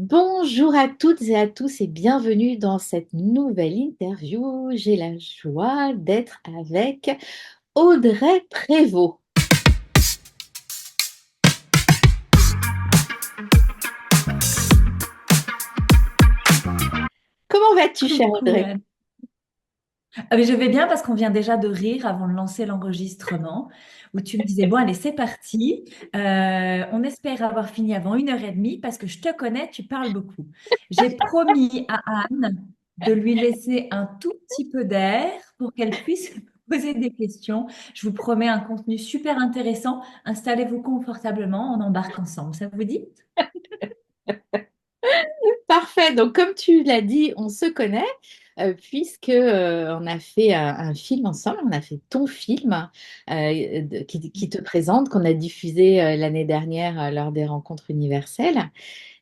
Bonjour à toutes et à tous et bienvenue dans cette nouvelle interview. J'ai la joie d'être avec Audrey Prévost. Comment vas-tu, chère Coucou Audrey? Anne. Ah, mais je vais bien parce qu'on vient déjà de rire avant de lancer l'enregistrement, où tu me disais, bon, allez, c'est parti. On espère avoir fini avant 1h30 parce que je te connais, tu parles beaucoup. J'ai promis à Anne de lui laisser un tout petit peu d'air pour qu'elle puisse me poser des questions. Je vous promets un contenu super intéressant. Installez-vous confortablement, on embarque ensemble. Ça vous dit? Parfait. Donc, comme tu l'as dit, on se connaît puisque on a fait un film ensemble. On a fait ton film qui te présente, qu'on a diffusé l'année dernière lors des rencontres universelles.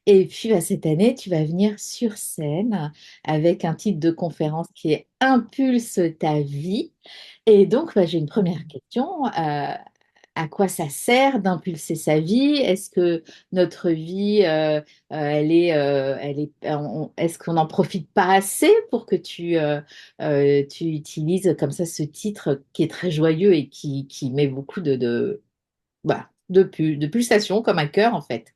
Et puis bah, cette année, tu vas venir sur scène avec un titre de conférence qui est Impulse ta vie. Et donc, bah, j'ai une première question. À quoi ça sert d'impulser sa vie? Est-ce que notre vie, est-ce qu'on n'en profite pas assez pour que tu utilises comme ça ce titre qui est très joyeux et qui met beaucoup de pulsations comme un cœur en fait.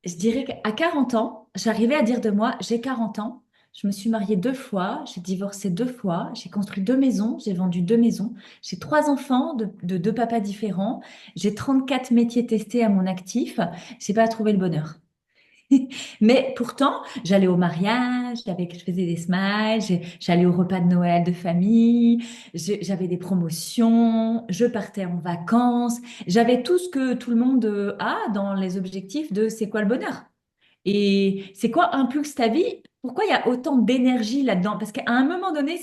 Je dirais qu'à 40 ans, j'arrivais à dire de moi, j'ai 40 ans, je me suis mariée 2 fois, j'ai divorcé 2 fois, j'ai construit 2 maisons, j'ai vendu 2 maisons, j'ai 3 enfants de 2 papas différents, j'ai 34 métiers testés à mon actif, j'ai pas trouvé le bonheur. Mais pourtant, j'allais au mariage, je faisais des smiles, j'allais au repas de Noël de famille, j'avais des promotions, je partais en vacances, j'avais tout ce que tout le monde a dans les objectifs de c'est quoi le bonheur. Et c'est quoi impulse ta vie? Pourquoi il y a autant d'énergie là-dedans? Parce qu'à un moment donné,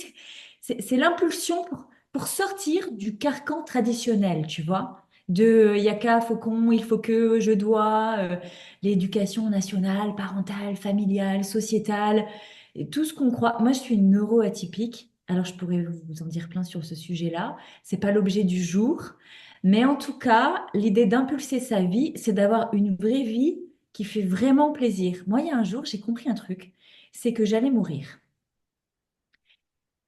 c'est l'impulsion pour sortir du carcan traditionnel, tu vois? De yaka, faucon, il faut que, je dois, l'éducation nationale, parentale, familiale, sociétale, et tout ce qu'on croit. Moi, je suis une neuroatypique, alors je pourrais vous en dire plein sur ce sujet-là. C'est pas l'objet du jour. Mais en tout cas, l'idée d'impulser sa vie, c'est d'avoir une vraie vie qui fait vraiment plaisir. Moi, il y a un jour, j'ai compris un truc, c'est que j'allais mourir.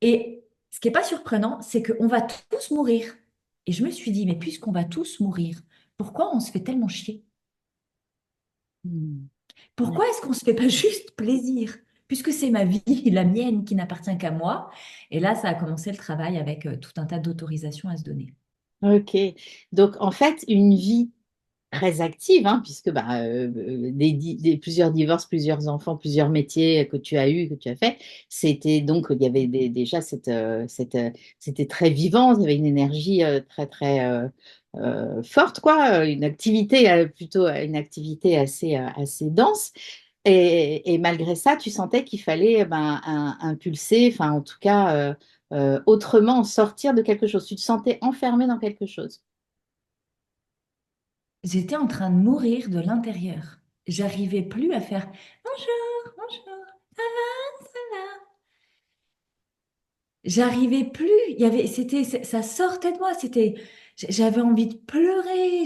Et ce qui n'est pas surprenant, c'est qu'on va tous mourir. Et je me suis dit, mais puisqu'on va tous mourir, pourquoi on se fait tellement chier? Hmm. Pourquoi est-ce qu'on ne se fait pas juste plaisir? Puisque c'est ma vie, la mienne, qui n'appartient qu'à moi. Et là, ça a commencé le travail avec tout un tas d'autorisations à se donner. Ok, donc en fait, une vie très active, hein, puisque bah, plusieurs divorces, plusieurs enfants, plusieurs métiers que tu as eus, que tu as fait, c'était donc, il y avait déjà c'était très vivant, il y avait une énergie très forte, quoi, une activité plutôt, une activité assez dense. Et malgré ça, tu sentais qu'il fallait ben, impulser, enfin en tout cas autrement sortir de quelque chose. Tu te sentais enfermé dans quelque chose. J'étais en train de mourir de l'intérieur. J'arrivais plus à faire bonjour, bonjour, ça va, ça va. J'arrivais plus. Ça sortait de moi. J'avais envie de pleurer.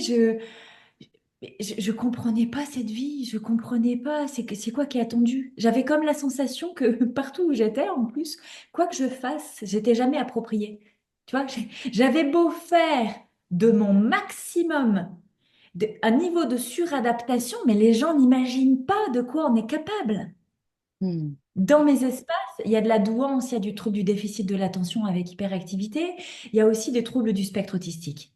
Je comprenais pas cette vie. Je comprenais pas. C'est quoi qui est attendu? J'avais comme la sensation que partout où j'étais, en plus, quoi que je fasse, j'étais jamais appropriée. Tu vois, j'avais beau faire de mon maximum, un niveau de suradaptation, mais les gens n'imaginent pas de quoi on est capable. Hmm. Dans mes espaces, il y a de la douance, il y a du trouble du déficit de l'attention avec hyperactivité, il y a aussi des troubles du spectre autistique.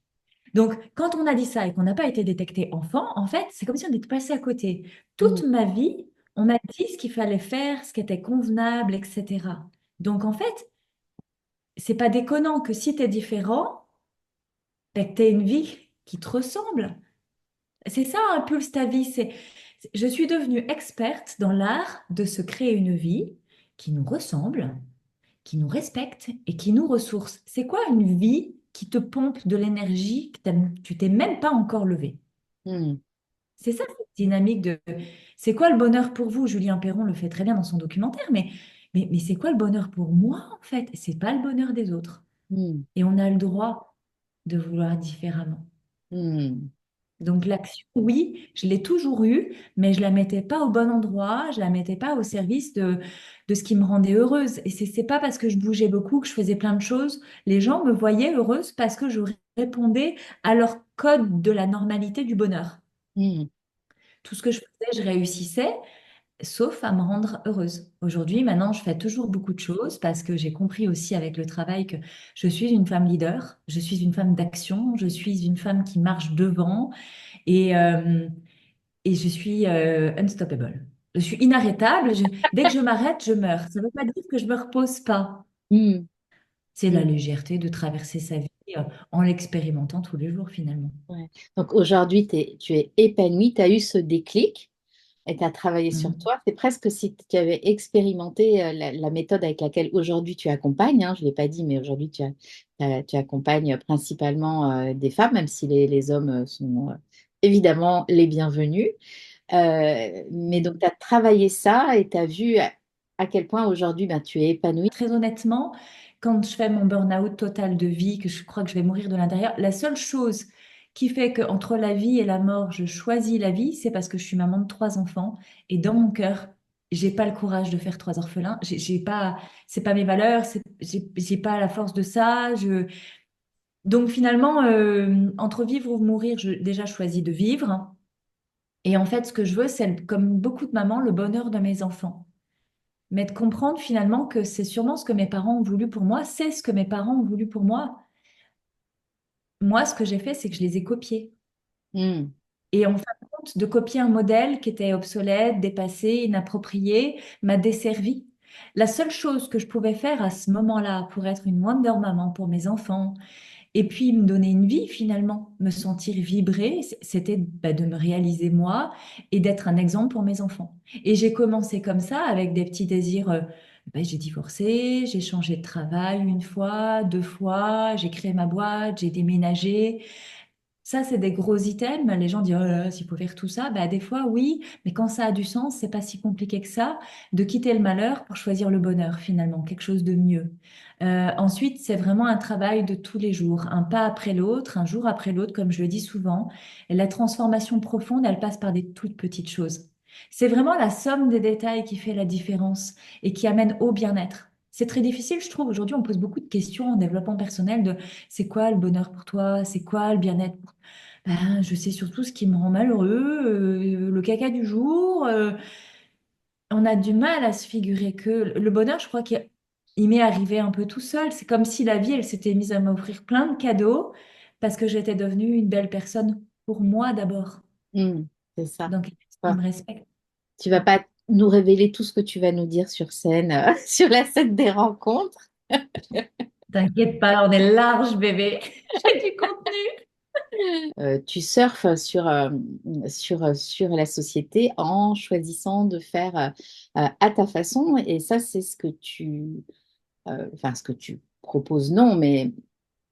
Donc, quand on a dit ça et qu'on n'a pas été détecté enfant, en fait, c'est comme si on était passé à côté. Hmm. Toute ma vie, on m'a dit ce qu'il fallait faire, ce qui était convenable, etc. Donc, en fait, c'est pas déconnant que si tu es différent, ben, tu une vie qui te ressemble. C'est ça, impulse ta vie. Je suis devenue experte dans l'art de se créer une vie qui nous ressemble, qui nous respecte et qui nous ressource. C'est quoi une vie qui te pompe de l'énergie que tu t'es même pas encore levé? Hmm. C'est ça, cette dynamique de... C'est quoi le bonheur pour vous? Julien Perron le fait très bien dans son documentaire, mais c'est quoi le bonheur pour moi, en fait? C'est pas le bonheur des autres. Hmm. Et on a le droit de vouloir différemment. Hmm. Donc l'action, oui, je l'ai toujours eue, mais je la mettais pas au bon endroit, je la mettais pas au service de ce qui me rendait heureuse. Et c'est pas parce que je bougeais beaucoup, que je faisais plein de choses. Les gens me voyaient heureuse parce que je répondais à leur code de la normalité du bonheur. Mm. Tout ce que je faisais, je réussissais, sauf à me rendre heureuse. Aujourd'hui, maintenant, je fais toujours beaucoup de choses parce que j'ai compris aussi avec le travail que je suis une femme leader, je suis une femme d'action, je suis une femme qui marche devant. Et, euh, et je suis unstoppable. Je suis inarrêtable. Dès que je m'arrête, je meurs. Ça ne veut pas dire que je me repose pas. Mm. C'est la Mm. légèreté de traverser sa vie en l'expérimentant tous les jours finalement. Ouais. Donc aujourd'hui, tu es épanouie, tu as eu ce déclic et tu as travaillé sur Mm. toi. C'est presque si tu avais expérimenté la méthode avec laquelle aujourd'hui tu accompagnes, hein, je ne l'ai pas dit, mais aujourd'hui tu accompagnes principalement des femmes, même si les hommes sont évidemment les bienvenus. Mais donc tu as travaillé ça et tu as vu à quel point aujourd'hui ben, tu es épanouie. Très honnêtement, quand je fais mon burn-out total de vie, que je crois que je vais mourir de l'intérieur, la seule chose qui fait qu'entre la vie et la mort, je choisis la vie, c'est parce que je suis maman de trois enfants et dans mon cœur, j'ai pas le courage de faire trois orphelins. J'ai pas, c'est pas mes valeurs, j'ai pas la force de ça. Donc finalement, entre vivre ou mourir, déjà choisi de vivre. Et en fait, ce que je veux, c'est, comme beaucoup de mamans, le bonheur de mes enfants. Mais de comprendre finalement que c'est sûrement ce que mes parents ont voulu pour moi, c'est ce que mes parents ont voulu pour moi. Moi, ce que j'ai fait, c'est que je les ai copiés. Mm. Et en fin de compte, de copier un modèle qui était obsolète, dépassé, inapproprié, m'a desservi. La seule chose que je pouvais faire à ce moment-là pour être une Wonder Maman pour mes enfants, et puis me donner une vie finalement, me sentir vibrer, c'était de me réaliser moi et d'être un exemple pour mes enfants. Et j'ai commencé comme ça avec des petits désirs. J'ai divorcé, j'ai changé de travail une fois, deux fois, j'ai créé ma boîte, j'ai déménagé. Ça, c'est des gros items. Les gens disent, oh là là, s'il faut faire tout ça, des fois, oui, mais quand ça a du sens, c'est pas si compliqué que ça de quitter le malheur pour choisir le bonheur, finalement, quelque chose de mieux. Ensuite, c'est vraiment un travail de tous les jours, un pas après l'autre, un jour après l'autre, comme je le dis souvent. Et la transformation profonde, elle passe par des toutes petites choses. C'est vraiment la somme des détails qui fait la différence et qui amène au bien-être. C'est très difficile, je trouve. Aujourd'hui, on pose beaucoup de questions en développement personnel de c'est quoi le bonheur pour toi? C'est quoi le bien-être pour je sais surtout ce qui me rend malheureux, le caca du jour. On a du mal à se figurer que le bonheur, je crois qu'il m'est arrivé un peu tout seul. C'est comme si la vie, elle s'était mise à m'offrir plein de cadeaux parce que j'étais devenue une belle personne pour moi d'abord. Mm. C'est ça. Donc, il me respecte. Tu vas pas nous révéler tout ce que tu vas nous dire sur scène, sur la scène des rencontres. T'inquiète pas, on est large, bébé. J'ai du contenu. Tu surfes sur la société en choisissant de faire à ta façon. Et ça, c'est enfin, ce que tu proposes, non, mais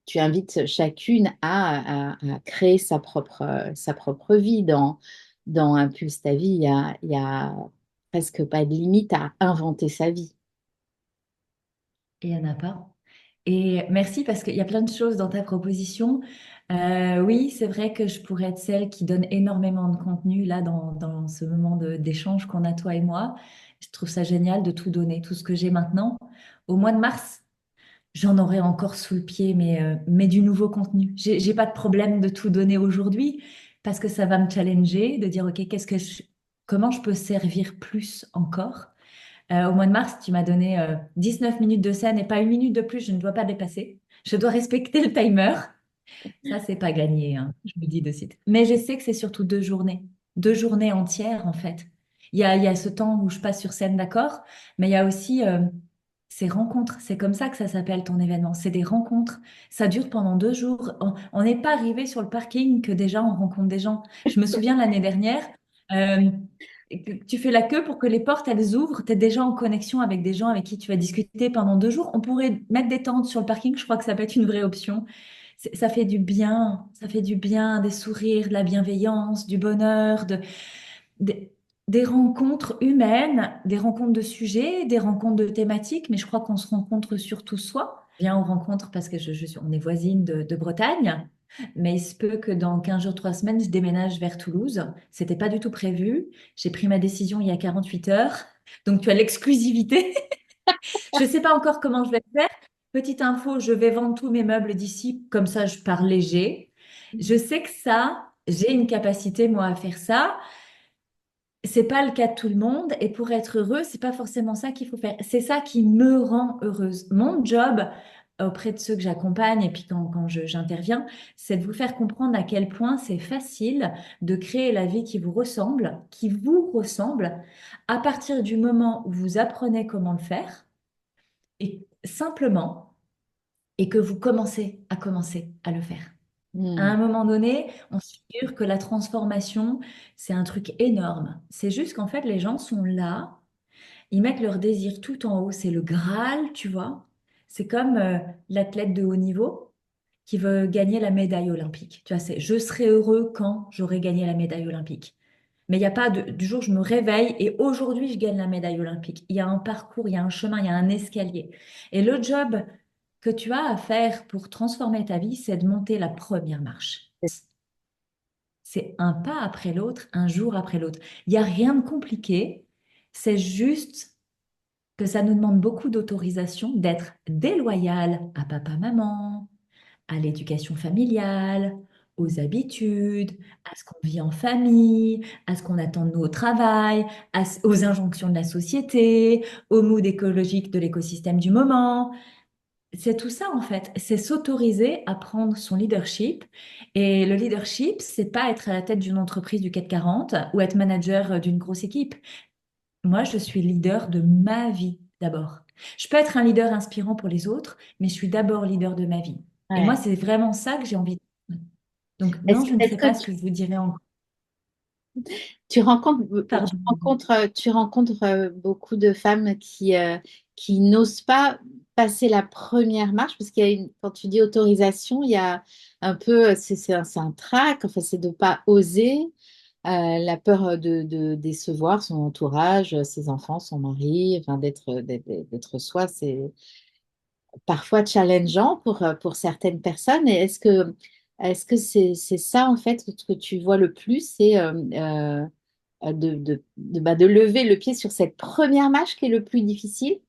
tu invites chacune à créer sa propre vie dans Impulse ta vie. Il y a presque pas de limite à inventer sa vie. Et il n'y en a pas. Et merci parce qu'il y a plein de choses dans ta proposition. Oui, c'est vrai que je pourrais être celle qui donne énormément de contenu là dans ce moment d'échange qu'on a toi et moi. Je trouve ça génial de tout donner, tout ce que j'ai maintenant. Au mois de mars, j'en aurai encore sous le pied, mais du nouveau contenu. J'ai pas de problème de tout donner aujourd'hui parce que ça va me challenger, de dire, OK, comment je peux servir plus encore? Au mois de mars, tu m'as donné 19 minutes de scène et pas une minute de plus, je ne dois pas dépasser. Je dois respecter le timer. Ça, c'est pas gagné, hein, je me dis de suite. Mais je sais que c'est surtout deux journées entières en fait. Il y a ce temps où je passe sur scène, d'accord, mais il y a aussi ces rencontres. C'est comme ça que ça s'appelle ton événement. C'est des rencontres. Ça dure pendant 2 jours. On n'est pas arrivé sur le parking que déjà on rencontre des gens. Je me souviens l'année dernière. euh, que tu fais la queue pour que les portes elles ouvrent, tu es déjà en connexion avec des gens avec qui tu vas discuter pendant 2 jours. On pourrait mettre des tentes sur le parking, je crois que ça peut être une vraie option. Ça fait du bien, ça fait du bien, des sourires, de la bienveillance, du bonheur, des, des rencontres humaines, des rencontres de sujets, des rencontres de thématiques, mais je crois qu'on se rencontre surtout soi. Je viens aux rencontres parce que on est voisines de Bretagne. Mais il se peut que dans 15 jours, 3 semaines, je déménage vers Toulouse. C'était pas du tout prévu. J'ai pris ma décision il y a 48 heures. Donc, tu as l'exclusivité. Je sais pas encore comment je vais le faire. Petite info, je vais vendre tous mes meubles d'ici. Comme ça, je pars léger. Je sais que ça, j'ai une capacité, moi, à faire ça. C'est pas le cas de tout le monde et pour être heureux, c'est pas forcément ça qu'il faut faire. C'est ça qui me rend heureuse. Mon job auprès de ceux que j'accompagne et puis j'interviens, c'est de vous faire comprendre à quel point c'est facile de créer la vie qui vous ressemble, à partir du moment où vous apprenez comment le faire et simplement et que vous commencez à le faire. À Hmm. un moment donné, on se figure que la transformation, c'est un truc énorme. C'est juste qu'en fait, les gens sont là, ils mettent leur désir tout en haut. C'est le Graal, tu vois. C'est comme l'athlète de haut niveau qui veut gagner la médaille olympique. Tu vois, c'est je serai heureux quand j'aurai gagné la médaille olympique. Mais il n'y a pas du jour où je me réveille et aujourd'hui je gagne la médaille olympique. Il y a un parcours, il y a un chemin, il y a un escalier. Et le job que tu as à faire pour transformer ta vie, c'est de monter la première marche. C'est un pas après l'autre, un jour après l'autre. Il n'y a rien de compliqué. C'est juste que ça nous demande beaucoup d'autorisation d'être déloyal à papa, maman, à l'éducation familiale, aux habitudes, à ce qu'on vit en famille, à ce qu'on attend de nous au travail, aux injonctions de la société, au mood écologique de l'écosystème du moment. C'est tout ça en fait, c'est s'autoriser à prendre son leadership. Et le leadership, c'est pas être à la tête d'une entreprise du CAC 40 ou être manager d'une grosse équipe. Moi, je suis leader de ma vie d'abord. Je peux être un leader inspirant pour les autres, mais je suis d'abord leader de ma vie. Et moi, Ouais. c'est vraiment ça que j'ai envie de... Donc non, Est-ce, je ne est-ce ferai que pas ce que je vous dirai encore. tu rencontres, Pardon. tu rencontres beaucoup de femmes qui n'osent pas passer la première marche parce qu'il y a quand tu dis autorisation, il y a un peu, c'est un trac, enfin, c'est de pas oser, la peur de décevoir son entourage, ses enfants, son mari, enfin, d'être soi, c'est parfois challengeant pour certaines personnes. Et est-ce que c'est ça, en fait, que tu vois le plus, c'est de lever le pied sur cette première marche qui est le plus difficile?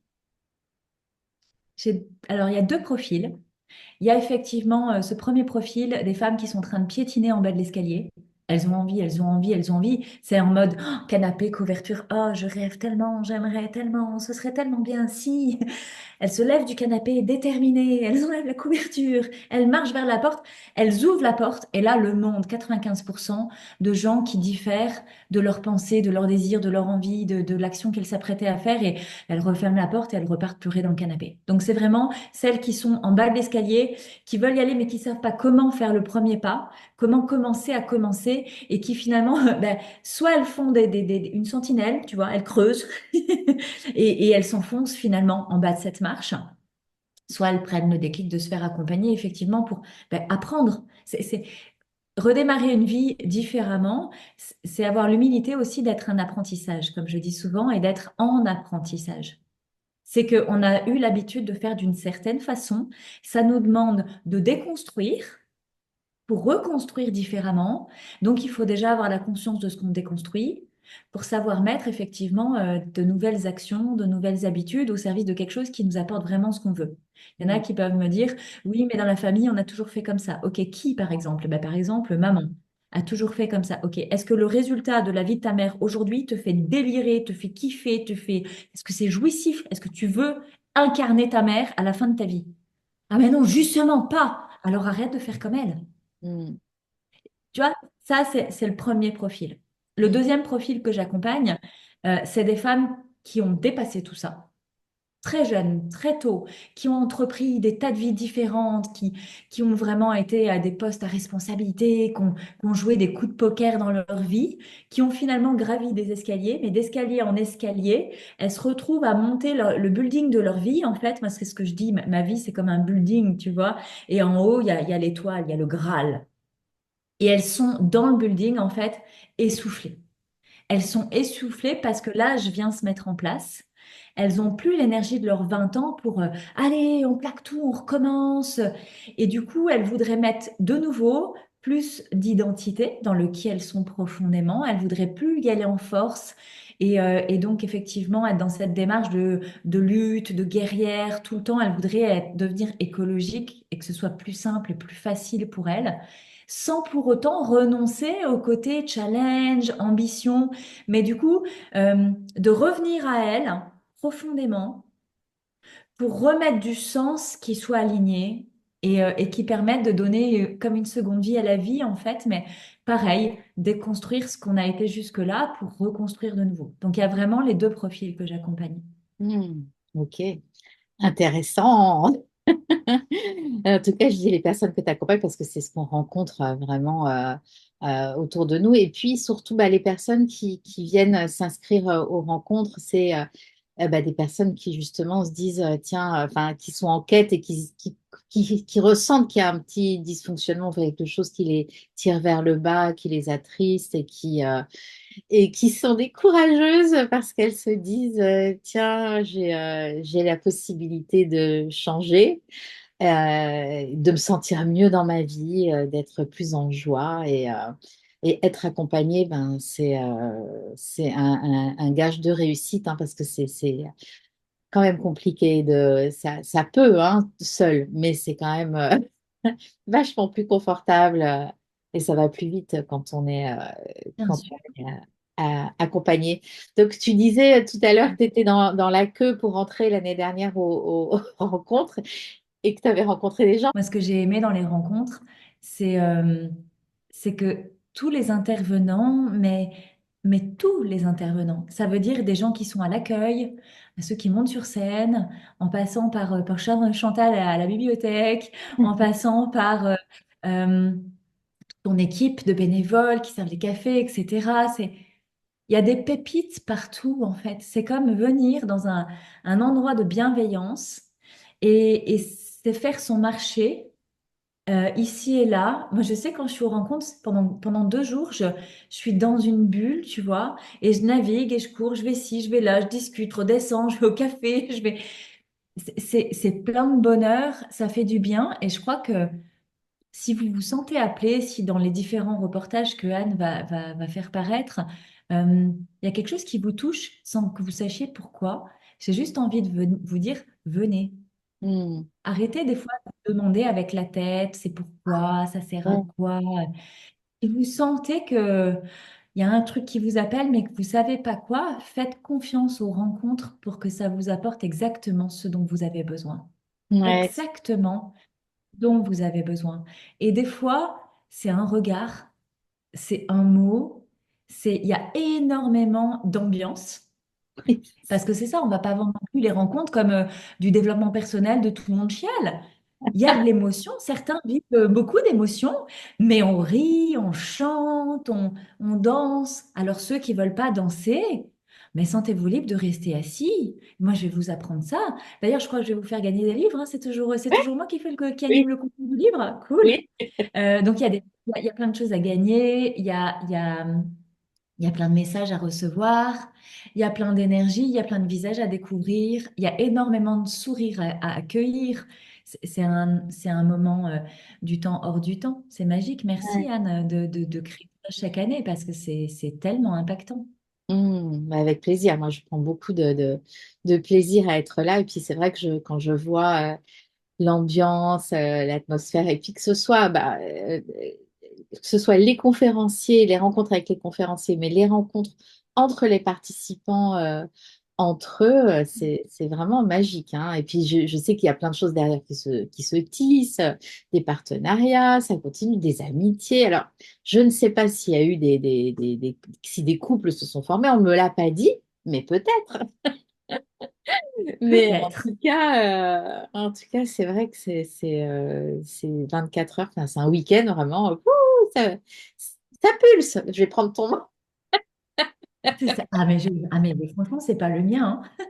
Alors, il y a deux profils. Il y a effectivement ce premier profil des femmes qui sont en train de piétiner en bas de l'escalier. Elles ont envie, elles ont envie, elles ont envie. C'est en mode oh, canapé, couverture. Oh, je rêve tellement, j'aimerais tellement, ce serait tellement bien si. Elles se lèvent du canapé déterminées, elles enlèvent la couverture, elles marchent vers la porte, elles ouvrent la porte et là, le monde, 95% de gens qui diffèrent de leurs pensées, de leurs désirs, de leur envie, de l'action qu'elles s'apprêtaient à faire et elles referment la porte et elles repartent pleurer dans le canapé. Donc c'est vraiment celles qui sont en bas de l'escalier, qui veulent y aller mais qui savent pas comment faire le premier pas, comment commencer à commencer et qui finalement, ben, soit elles font une sentinelle, tu vois, elles creusent et elles s'enfoncent finalement en bas de cette marche. Soit elles prennent le déclic de se faire accompagner effectivement pour ben, apprendre. Redémarrer une vie différemment, c'est avoir l'humilité aussi d'être un apprentissage, comme je dis souvent, et d'être en apprentissage. C'est qu'on a eu l'habitude de faire d'une certaine façon. Ça nous demande de déconstruire pour reconstruire différemment. Donc, il faut déjà avoir la conscience de ce qu'on déconstruit pour savoir mettre effectivement de nouvelles actions, de nouvelles habitudes au service de quelque chose qui nous apporte vraiment ce qu'on veut. Il y en a Mm. qui peuvent me dire, oui, mais dans la famille, on a toujours fait comme ça. OK, qui par exemple? Ben, par exemple, maman a toujours fait comme ça. OK, est-ce que le résultat de la vie de ta mère aujourd'hui te fait délirer, te fait kiffer, est-ce que c'est jouissif? Est-ce que tu veux incarner ta mère à la fin de ta vie? Ah mais non, justement pas. Alors arrête de faire comme elle. Mm. Tu vois, ça, c'est le premier profil. Le Mm. deuxième profil que j'accompagne, c'est des femmes qui ont dépassé tout ça, très jeunes, très tôt, qui ont entrepris des tas de vies différentes, qui ont vraiment été à des postes à responsabilité, qui ont joué des coups de poker dans leur vie, qui ont finalement gravi des escaliers, mais d'escalier en escalier, elles se retrouvent à monter le building de leur vie, en fait. Moi, c'est ce que je dis, ma vie, c'est comme un building, tu vois. Et en haut, il y a l'étoile, il y a le Graal. Et elles sont dans le building, en fait, essoufflées. Elles sont essoufflées parce que l'âge vient se mettre en place. Elles n'ont plus l'énergie de leurs 20 ans pour allez, on plaque tout, on recommence. Et du coup, elles voudraient mettre de nouveau plus d'identité dans le qui elles sont profondément. Elles voudraient plus y aller en force. Et donc, effectivement, être dans cette démarche de lutte, de guerrière tout le temps. Elles voudraient devenir écologiques et que ce soit plus simple et plus facile pour elles, sans pour autant renoncer au côté challenge, ambition. Mais du coup, de revenir à elles profondément pour remettre du sens qui soit aligné et qui permette de donner comme une seconde vie à la vie, en fait. Mais pareil, déconstruire ce qu'on a été jusque-là pour reconstruire de nouveau. Donc, il y a vraiment les deux profils que j'accompagne. Hmm, ok, intéressant. En tout cas, je dis les personnes que tu accompagnes parce que c'est ce qu'on rencontre vraiment autour de nous. Et puis surtout, bah, les personnes qui viennent s'inscrire aux rencontres, c'est bah, des personnes qui justement se disent, tiens, enfin, qui sont en quête et qui ressentent qu'il y a un petit dysfonctionnement, quelque chose qui les tire vers le bas, qui les attriste et qui sont des courageuses parce qu'elles se disent, tiens, j'ai la possibilité de changer, de me sentir mieux dans ma vie, d'être plus en joie et être accompagnée, ben, c'est un gage de réussite hein, parce que c'est quand même compliqué ça peut hein, seul, mais c'est quand même vachement plus confortable et ça va plus vite Bien quand sûr. on est accompagné. Donc, tu disais tout à l'heure que tu étais dans la queue pour rentrer l'année dernière aux rencontres et que tu avais rencontré des gens. Moi, ce que j'ai aimé dans les rencontres, c'est c'est que tous les intervenants, mais tous les intervenants, ça veut dire des gens qui sont à l'accueil, ceux qui montent sur scène, en passant par Chantal à la bibliothèque, en passant par euh, ton équipe de bénévoles qui servent les cafés, etc. Il y a des pépites partout, en fait. C'est comme venir dans un endroit de bienveillance et c'est faire son marché ici et là. Moi, je sais quand je suis aux rencontres, pendant 2 jours, je suis dans une bulle, tu vois, et je navigue et je cours, je vais ci, je vais là, je discute, je redescends, je vais au café, je vais. C'est plein de bonheur, ça fait du bien, et je crois que si vous vous sentez appelé, si dans les différents reportages que Anne va faire paraître, il y a quelque chose qui vous touche sans que vous sachiez pourquoi, j'ai juste envie de vous dire, venez. Hmm. Arrêtez des fois de demander avec la tête, c'est pourquoi, ça sert à Ouais. quoi. Si vous sentez que il y a un truc qui vous appelle, mais que vous savez pas quoi, faites confiance aux rencontres pour que ça vous apporte exactement ce dont vous avez besoin. Ouais. Exactement ce dont vous avez besoin. Et des fois, c'est un regard, c'est un mot, il y a énormément d'ambiance. Parce que c'est ça, on va pas vendre non plus les rencontres comme du développement personnel de tout le monde chiale. Il y a de l'émotion, certains vivent beaucoup d'émotions, mais on rit, on chante, on danse. Alors ceux qui veulent pas danser, mais sentez-vous libre de rester assis. Moi, je vais vous apprendre ça. D'ailleurs, je crois que je vais vous faire gagner des livres, hein. C'est toujours moi qui Oui, anime le contenu du livre. Cool. oui. Donc, il y a plein de choses à gagner. Il y a plein de messages à recevoir, il y a plein d'énergie, il y a plein de visages à découvrir, il y a énormément de sourires à accueillir. C'est un moment du temps hors du temps. C'est magique. Merci Ouais. Anne de créer ça chaque année parce que c'est tellement impactant. Bah, avec plaisir. Moi, je prends beaucoup de plaisir à être là. Et puis, c'est vrai que quand je vois l'ambiance, l'atmosphère, et puis que ce soit les conférenciers, les rencontres avec les conférenciers, mais les rencontres entre les participants, entre eux, c'est vraiment magique, hein. Et puis, je sais qu'il y a plein de choses derrière qui se tissent, des partenariats, ça continue, des amitiés. Alors, je ne sais pas s'il y a eu si des couples se sont formés, on ne me l'a pas dit, mais peut-être. Mais Peut-être. en tout cas, c'est vrai que c'est 24 heures, enfin, c'est un week-end vraiment. Ça pulse. Je vais prendre ton nom. C'est ça. Ah mais franchement, c'est pas le mien, hein.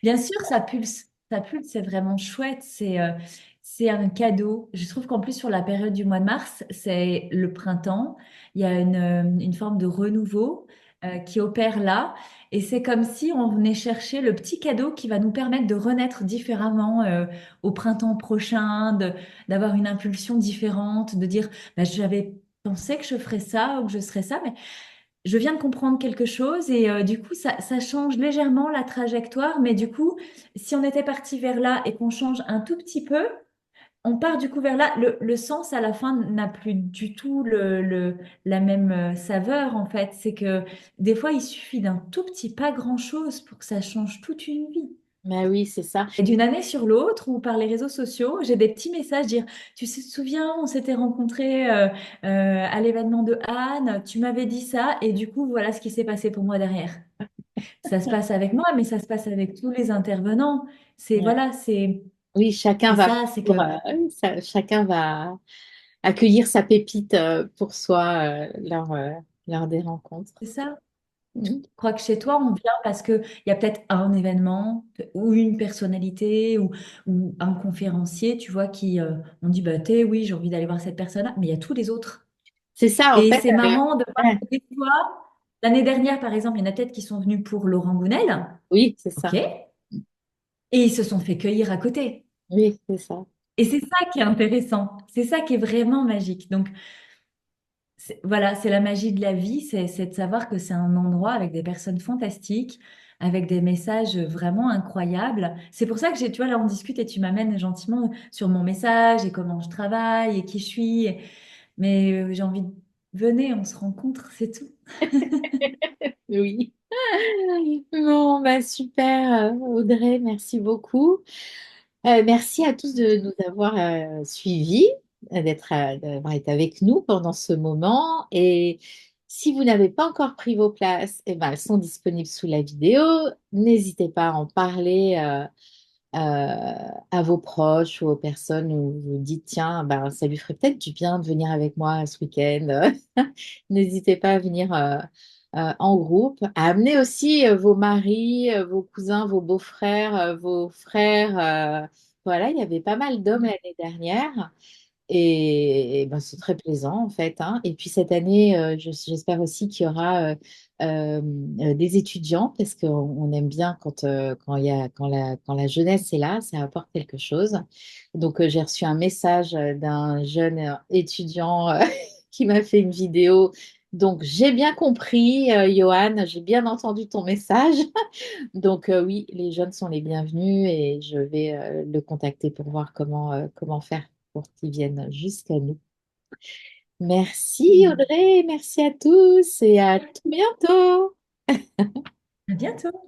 Bien sûr, ça pulse. Ça pulse, c'est vraiment chouette. C'est un cadeau. Je trouve qu'en plus, sur la période du mois de mars, c'est le printemps. Il y a une forme de renouveau qui opère là. Et c'est comme si on venait chercher le petit cadeau qui va nous permettre de renaître différemment au printemps prochain, d'avoir une impulsion différente, de dire, bah, j'avais pensé que je ferais ça ou que je serais ça, mais je viens de comprendre quelque chose et du coup, ça change légèrement la trajectoire. Mais du coup, si on était parti vers là et qu'on change un tout petit peu, on part du coup vers là. Le sens à la fin n'a plus du tout la même saveur en fait. C'est que des fois, il suffit d'un tout petit, pas grand-chose pour que ça change toute une vie. Bah oui, c'est ça. Et d'une année sur l'autre, ou par les réseaux sociaux, j'ai des petits messages dire, tu te souviens, on s'était rencontrés à l'événement de Anne, tu m'avais dit ça, et du coup, voilà ce qui s'est passé pour moi derrière. Ça se passe avec moi, mais ça se passe avec tous les intervenants. C'est Ouais. voilà, c'est Oui, chacun et va ça, c'est pour, que chacun va accueillir sa pépite pour soi lors des rencontres. c'est ça. Mm. Je crois que chez toi, on vient parce qu'il y a peut-être un événement ou une personnalité ou un conférencier, tu vois, qui on dit, bah, oui, j'ai envie d'aller voir cette personne-là, mais il y a tous les autres. C'est ça, en Et fait. c'est marrant de voir Ouais. que des fois, l'année dernière, par exemple, il y en a peut-être qui sont venus pour Laurent Gounel, Oui, c'est ok, ça. et ils se sont fait cueillir à côté. Oui, c'est ça. Et c'est ça qui est intéressant, c'est ça qui est vraiment magique. Donc, voilà, c'est la magie de la vie, c'est de savoir que c'est un endroit avec des personnes fantastiques, avec des messages vraiment incroyables. C'est pour ça que tu vois, là, on discute et tu m'amènes gentiment sur mon message et comment je travaille et qui je suis. Mais j'ai envie de... Venez, on se rencontre, c'est tout. Oui. Bon, bah super, Audrey, merci beaucoup. Merci à tous de nous avoir suivis, d'avoir été avec nous pendant ce moment. Et si vous n'avez pas encore pris vos places, eh ben, elles sont disponibles sous la vidéo. N'hésitez pas à en parler à vos proches ou aux personnes où vous dites, tiens, ben, ça lui ferait peut-être du bien de venir avec moi ce week-end. N'hésitez pas à venir en groupe, à amener aussi vos maris, vos cousins, vos beaux-frères, vos frères. Voilà, il y avait pas mal d'hommes l'année dernière. Et ben, c'est très plaisant en fait, hein. Et puis cette année, j'espère aussi qu'il y aura des étudiants parce qu'on aime bien quand la jeunesse est là, ça apporte quelque chose. Donc j'ai reçu un message d'un jeune étudiant qui m'a fait une vidéo. Donc j'ai bien compris, Johan, j'ai bien entendu ton message. Donc oui, les jeunes sont les bienvenus et je vais le contacter pour voir comment faire pour qu'ils viennent jusqu'à nous. Merci Mm. Audrey, merci à tous et à tout bientôt. À bientôt.